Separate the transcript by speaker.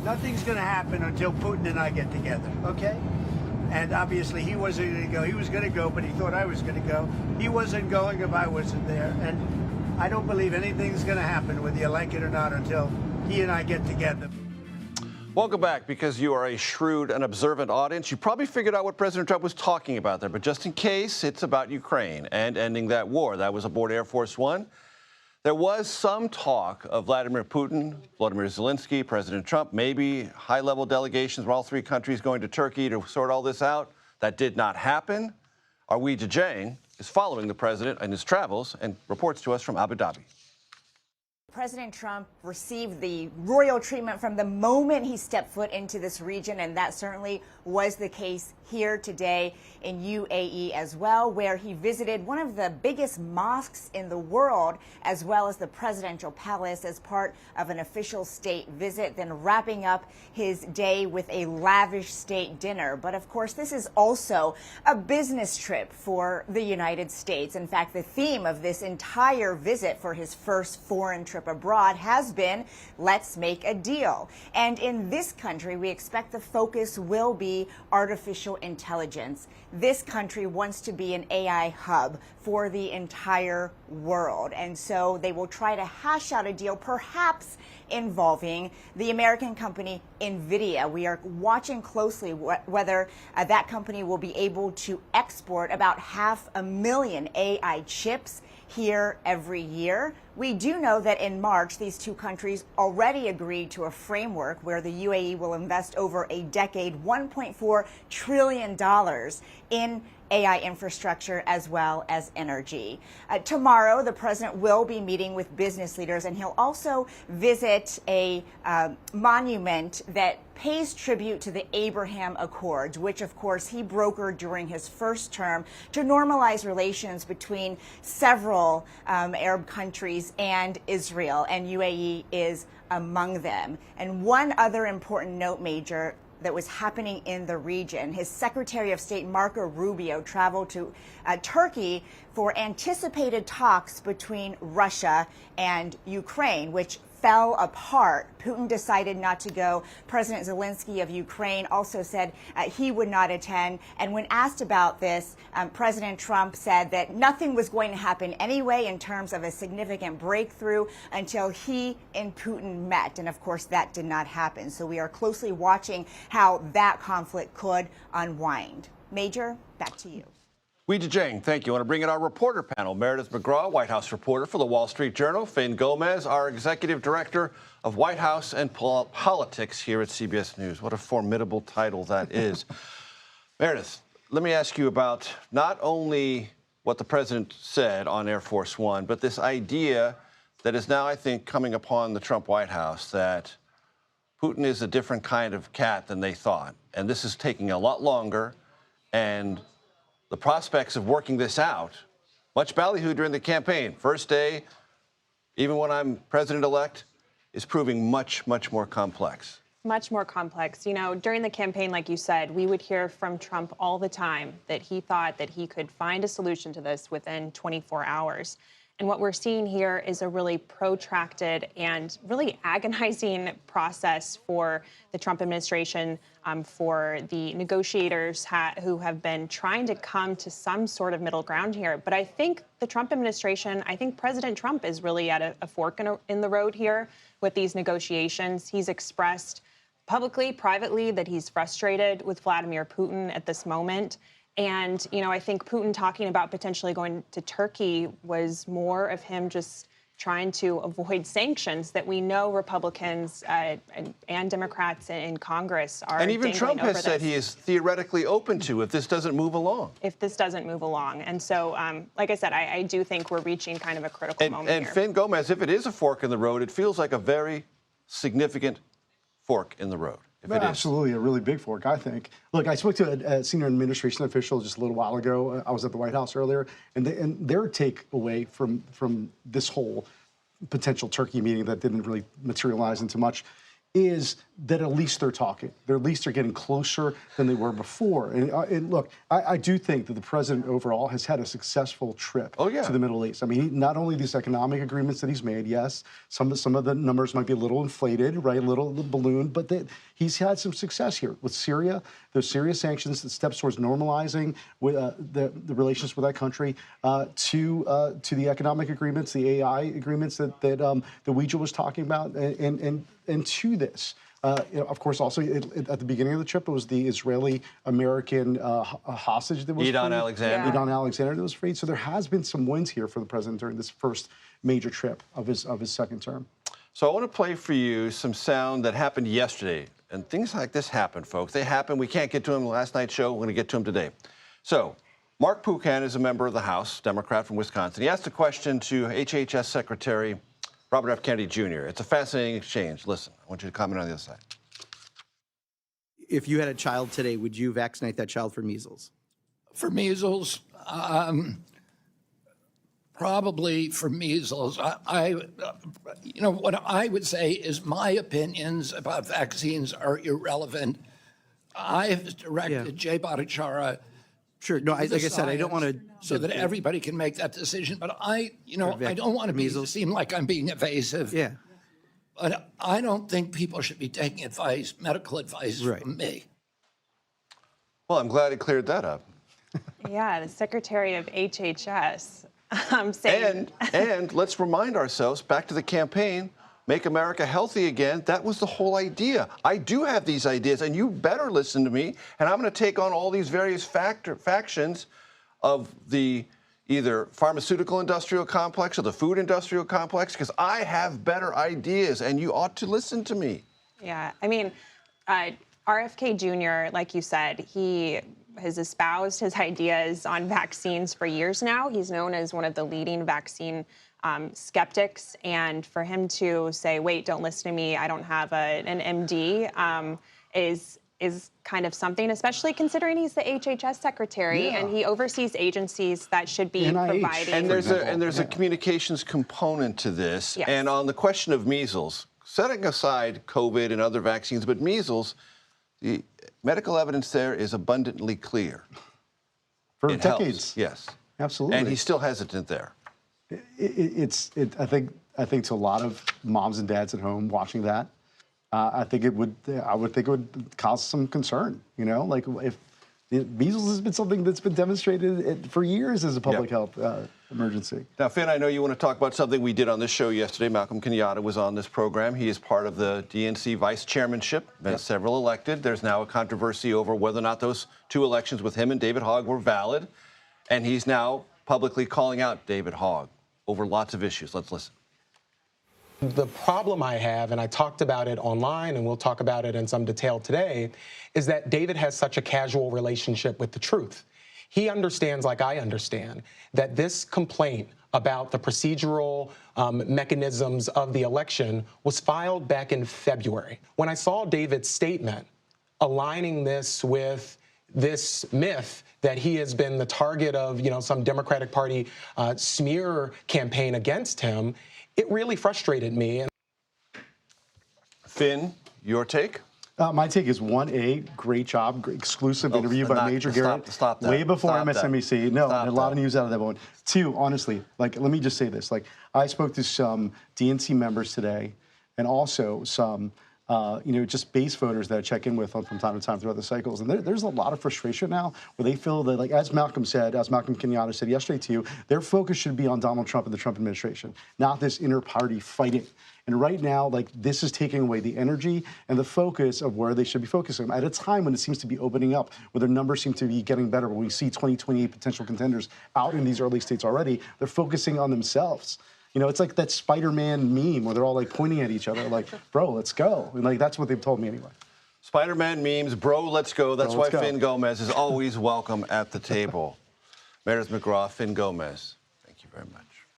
Speaker 1: Nothing's going to happen until Putin and I get together, okay? And obviously he wasn't going to go. He was going to go, but he thought I was going to go. He wasn't going if I wasn't there. And I don't believe anything's going to happen, whether you like it or not, until he and I get together.
Speaker 2: Welcome back. Because you are a shrewd and observant audience, you probably figured out what President Trump was talking about there. But just in case, it's about Ukraine and ending that war. That was aboard Air Force One. There was some talk of Vladimir Putin, Volodymyr Zelenskyy, President Trump, maybe high-level delegations from all three countries going to Turkey to sort all this out. That did not happen. Our Weijia Jiang is following the president in his travels and reports to us from Abu Dhabi.
Speaker 3: President Trump received the royal treatment from the moment he stepped foot into this region, and that certainly was the case here today in UAE as well, where he visited one of the biggest mosques in the world, as well as the presidential palace as part of an official state visit, then wrapping up his day with a lavish state dinner. But of course, this is also a business trip for the United States. In fact, the theme of this entire visit for his first foreign trip abroad has been, let's make a deal. And in this country, we expect the focus will be artificial intelligence. This country wants to be an AI hub for the entire world. And so they will try to hash out a deal, perhaps involving the American company NVIDIA. We are watching closely whether that company will be able to export about 500,000 AI chips here every year. We do know that in March, these two countries already agreed to a framework where the UAE will invest over a decade $1.4 trillion in AI infrastructure as well as energy. Tomorrow, the president will be meeting with business leaders, and he'll also visit a monument that pays tribute to the Abraham Accords, which, of course, he brokered during his first term to normalize relations between several Arab countries and Israel, and UAE is among them. And one other important note, Major, that was happening in the region. His Secretary of State, Marco Rubio, traveled to Turkey for anticipated talks between Russia and Ukraine, which fell apart. Putin decided not to go. President Zelenskyy of Ukraine also said he would not attend. And when asked about this, President Trump said that nothing was going to happen anyway in terms of a significant breakthrough until he and Putin met. And of course, that did not happen. So we are closely watching how that conflict could unwind. Major, back to you.
Speaker 2: Weijia Jiang, thank you. I want to bring in our reporter panel. Meridith McGraw, White House reporter for the Wall Street Journal. Fin Gómez, our executive director of White House and politics here at CBS News. What a formidable title that is. Meridith, let me ask you about not only what the president said on Air Force One, but this idea that is now, I think, coming upon the Trump White House that Putin is a different kind of cat than they thought. And this is taking a lot longer, and the prospects of working this out, much ballyhoo during the campaign, first day, even when I'm president-elect, is proving much, much more complex.
Speaker 4: Much more complex. You know, during the campaign, like you said, we would hear from Trump all the time that he thought that he could find a solution to this within 24 hours. And what we're seeing here is a really protracted and really agonizing process for the Trump administration, for the negotiators who have been trying to come to some sort of middle ground here. But I think the Trump administration, I think President Trump is really at a fork in the road here with these negotiations. He's expressed publicly, privately, that he's frustrated with Vladimir Putin at this moment. And, you know, I think Putin talking about potentially going to Turkey was more of him just trying to avoid sanctions that we know Republicans and Democrats in Congress are
Speaker 2: and even Trump has said he is theoretically open to if this doesn't move along.
Speaker 4: If this doesn't move along. And so, like I said, I do think we're reaching kind of a critical moment here.
Speaker 2: And Fin Gómez, if it is a fork in the road, it feels like a very significant fork in the road.
Speaker 5: Absolutely, a really big fork, I think. Look, I spoke to a senior administration official just a little while ago. I was at the White House earlier, and their takeaway from this whole potential Turkey meeting that didn't really materialize into much is that at least they're talking. At least they're getting closer than they were before. And look, I do think that the president overall has had a successful trip to the Middle East. I mean, not only these economic agreements that he's made, yes, some of the numbers might be a little inflated, right, a little ballooned, but he's had some success here with Syria. There's serious sanctions, the steps towards normalizing with the relations with that country, to the economic agreements, the AI agreements that Weijia was talking about, and to this. Of course, also at the beginning of the trip, it was the Israeli-American hostage that was freed. Edon Alexander that was freed. So there has been some wins here for the president during this first major trip of his second term.
Speaker 2: So I want to play for you some sound that happened yesterday. And things like this happen, folks. They happen. We can't get to them last night's show. We're going to get to them today. So Mark Pocan is a member of the House, Democrat from Wisconsin. He asked a question to HHS Secretary Robert F. Kennedy Jr. It's a fascinating exchange. Listen, I want you to comment on the other side.
Speaker 6: If you had a child today, would you vaccinate that child for measles?
Speaker 7: For measles, probably for measles. You know, what I would say is my opinions about vaccines are irrelevant. I've directed Jay Bhattacharya.
Speaker 6: Sure. No, like I said, I don't want to.
Speaker 7: So that everybody can make that decision. But I don't want to seem like I'm being evasive.
Speaker 6: Yeah.
Speaker 7: But I don't think people should be taking advice, medical advice from me.
Speaker 2: Well, I'm glad he cleared that up.
Speaker 4: Yeah, the Secretary of HHS saying.
Speaker 2: And let's remind ourselves, back to the campaign, Make America Healthy Again. That was the whole idea. I do have these ideas, and you better listen to me. And I'm going to take on all these various factions of the either pharmaceutical industrial complex or the food industrial complex, because I have better ideas, and you ought to listen to me.
Speaker 4: Yeah, I mean, RFK Jr., like you said, he has espoused his ideas on vaccines for years now. He's known as one of the leading vaccine skeptics, and for him to say, wait, don't listen to me, I don't have an MD, is kind of something, especially considering he's the HHS secretary and he oversees agencies that should be providing.
Speaker 2: And there's a communications component to this.
Speaker 4: Yes.
Speaker 2: And on the question of measles, setting aside COVID and other vaccines, but measles, the medical evidence there is abundantly clear.
Speaker 5: For
Speaker 2: it
Speaker 5: decades.
Speaker 2: Helps. Yes.
Speaker 5: Absolutely.
Speaker 2: And he's still hesitant there.
Speaker 5: I think to a lot of moms and dads at home watching that, I would think it would cause some concern. You know, like if measles has been something that's been demonstrated for years as a public health emergency.
Speaker 2: Now, Finn, I know you want to talk about something we did on this show yesterday. Malcolm Kenyatta was on this program. He is part of the DNC vice chairmanship. Been several elected. There's now a controversy over whether or not those two elections with him and David Hogg were valid. And he's now publicly calling out David Hogg over lots of issues. Let's listen.
Speaker 8: The problem I have, and I talked about it online, and we'll talk about it in some detail today, is that David has such a casual relationship with the truth. He understands, like I understand, that this complaint about the procedural mechanisms of the election was filed back in February. When I saw David's statement aligning this with this myth that he has been the target of, some Democratic Party smear campaign against him, it really frustrated me.
Speaker 2: Finn, your take?
Speaker 5: My take is 1A, great job, exclusive interview by Major Garrett.
Speaker 2: Stop that.
Speaker 5: Way before
Speaker 2: Stop
Speaker 5: MSNBC. No, a lot of news out of that one. 2, honestly, let me just say this. I spoke to some DNC members today and also some just base voters that I check in with from time to time throughout the cycles. And there's a lot of frustration now where they feel that, as Malcolm Kenyatta said yesterday to you, their focus should be on Donald Trump and the Trump administration, not this inter-party fighting. And right now, this is taking away the energy and the focus of where they should be focusing at a time when it seems to be opening up, where their numbers seem to be getting better. When we see 2028 potential contenders out in these early states already, they're focusing on themselves. It's like that Spider-Man meme where they're all pointing at each other bro, let's go. And that's what they've told me anyway.
Speaker 2: Spider-Man memes, bro, let's go. That's why Fin Gómez is always welcome at the table. Meridith McGraw, Fin Gómez, thank you very much.